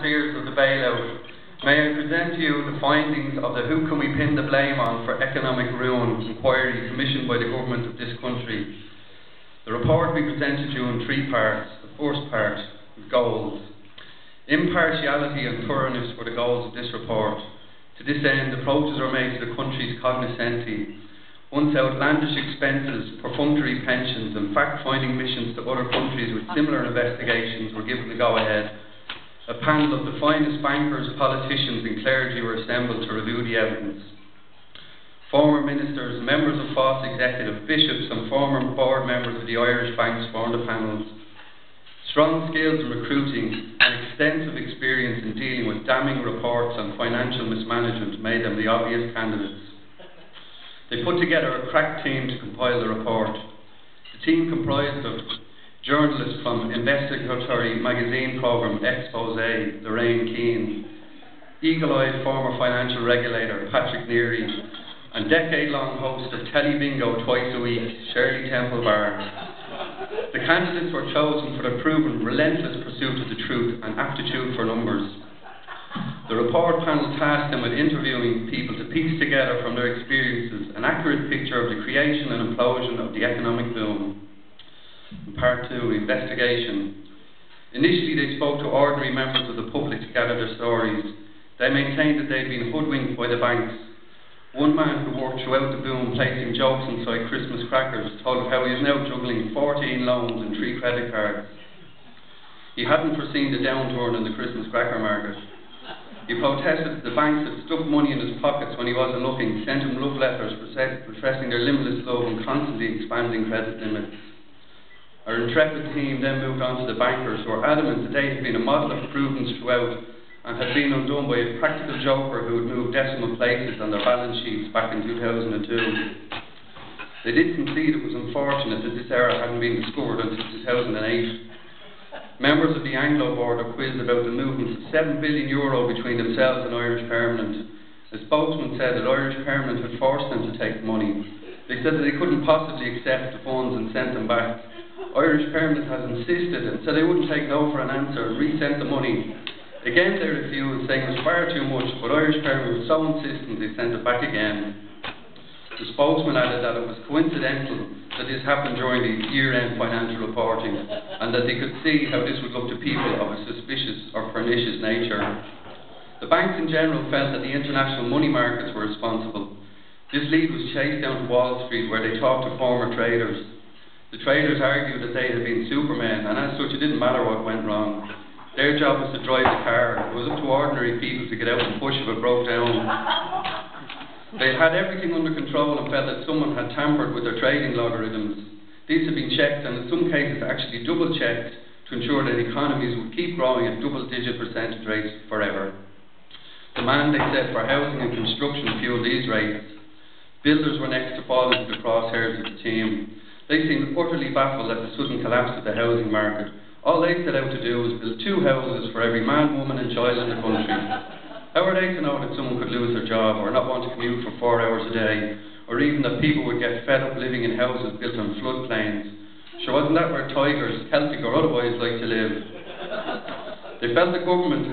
fears of the bailout, may I present to you the findings of the Who Can We Pin the Blame On for Economic Ruin inquiry commissioned by the government of this country. The report we presented to you in 3 parts. The first part is goals. Impartiality and thoroughness were the goals of this report. To this end, approaches are made to the country's cognoscenti. Once outlandish expenses, perfunctory pensions and fact-finding missions to other countries with similar investigations were given the go-ahead. A panel of the finest bankers, politicians and clergy were assembled to review the evidence. Former ministers, members of FOSS executive, bishops and former board members of the Irish banks formed the panels. Strong skills in recruiting and extensive experience in dealing with damning reports on financial mismanagement made them the obvious candidates. They put together a crack team to compile the report. The team comprised of journalists from investigatory magazine programme Expose, Lorraine Keane, eagle-eyed former financial regulator Patrick Neary, and decade-long host of Telly Bingo twice a week, Shirley Temple Bar. The candidates were chosen for their proven relentless pursuit of the truth and aptitude for numbers. The report panel tasked them with interviewing people to piece together from their experiences an accurate picture of the creation and implosion of the economic boom. In part 2, investigation. Initially they spoke to ordinary members of the public to gather their stories. They maintained that they'd been hoodwinked by the banks. One man who worked throughout the boom placing jokes inside Christmas crackers told of how he is now juggling 14 loans and 3 credit cards. He hadn't foreseen the downturn in the Christmas cracker market. He protested that the banks had stuffed money in his pockets when he wasn't looking, sent him love letters professing their limitless love and constantly expanding credit limits. Our intrepid team then moved on to the bankers, who were adamant that they had been a model of prudence throughout and had been undone by a practical joker who had moved decimal places on their balance sheets back in 2002. They did concede it was unfortunate that this error hadn't been discovered until 2008. Members of the Anglo board were quizzed about the movements of €7 billion between themselves and Irish Permanent. A spokesman said that Irish Permanent had forced them to take the money. They said that they couldn't possibly accept the funds and sent them back. Irish Permanent has insisted and said they wouldn't take no for an answer and resent the money. Again they refused, saying it was far too much, but Irish Permanent was so insistent they sent it back again. The spokesman added that it was coincidental that this happened during the year-end financial reporting and that they could see how this would look to people of a suspicious or pernicious nature. The banks in general felt that the international money markets were responsible. This lead was chased down to Wall Street, where they talked to former traders. The traders argued that they had been supermen, and as such it didn't matter what went wrong. Their job was to drive the car. It was up to ordinary people to get out and push if it broke down. They had everything under control and felt that someone had tampered with their trading logarithms. These had been checked and in some cases actually double-checked to ensure that economies would keep growing at double-digit percentage rates forever. Demand, they said, for housing and construction fueled these rates. Builders were next to fall into the crosshairs of the team. They seemed utterly baffled at the sudden collapse of the housing market. All they set out to do was build 2 houses for every man, woman and child in the country. How are they to know that someone could lose their job or not want to commute for 4 hours a day, or even that people would get fed up living in houses built on floodplains? Sure, wasn't that where tigers, Celtic or otherwise, like to live? They felt the government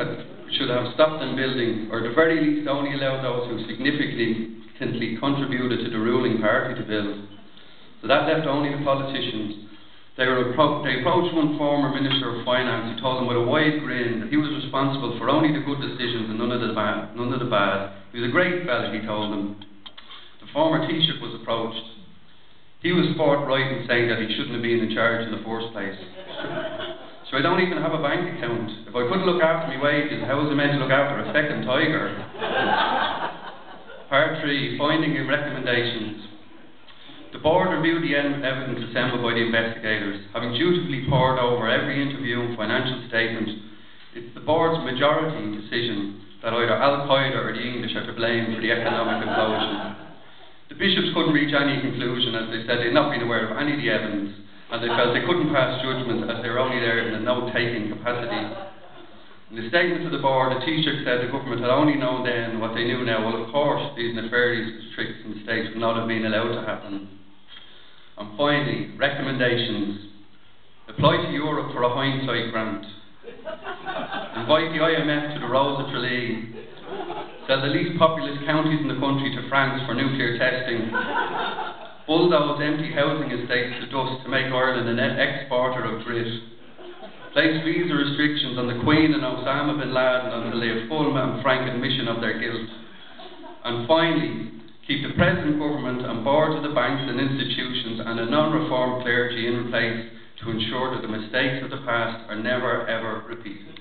should have stopped them building, or at the very least only allowed those who significantly contributed to the ruling party to build. So that left only the politicians. They approached one former Minister of Finance who told them with a wide grin that he was responsible for only the good decisions and none of the bad. He was a great fella, he told them. The former Taoiseach was approached. He was forthright in saying that he shouldn't have been in charge in the first place. So I don't even have a bank account. If I couldn't look after my wages, how was I meant to look after a second tiger? Part 3, finding and recommendations. The board reviewed the evidence assembled by the investigators. Having dutifully pored over every interview and financial statement, it's the board's majority decision that either Al-Qaeda or the English are to blame for the economic implosion. The bishops couldn't reach any conclusion, as they said they'd not been aware of any of the evidence, and they felt they couldn't pass judgment as they were only there in a note-taking capacity. In the statement to the board, the Taoiseach said the government had only known then what they knew now. Well, of course, these nefarious tricks and mistakes would not have been allowed to happen. And finally, recommendations. Apply to Europe for a hindsight grant. invite the IMF to the Rose of Tralee, sell the least populous counties in the country to France for nuclear testing, bulldoze empty housing estates to dust to make Ireland an exporter of grit, place visa restrictions on the Queen and Osama bin Laden until they have full and frank admission of their guilt, and finally, keep the present government and boards of the banks and institutions and a non-reformed clergy in place to ensure that the mistakes of the past are never ever repeated.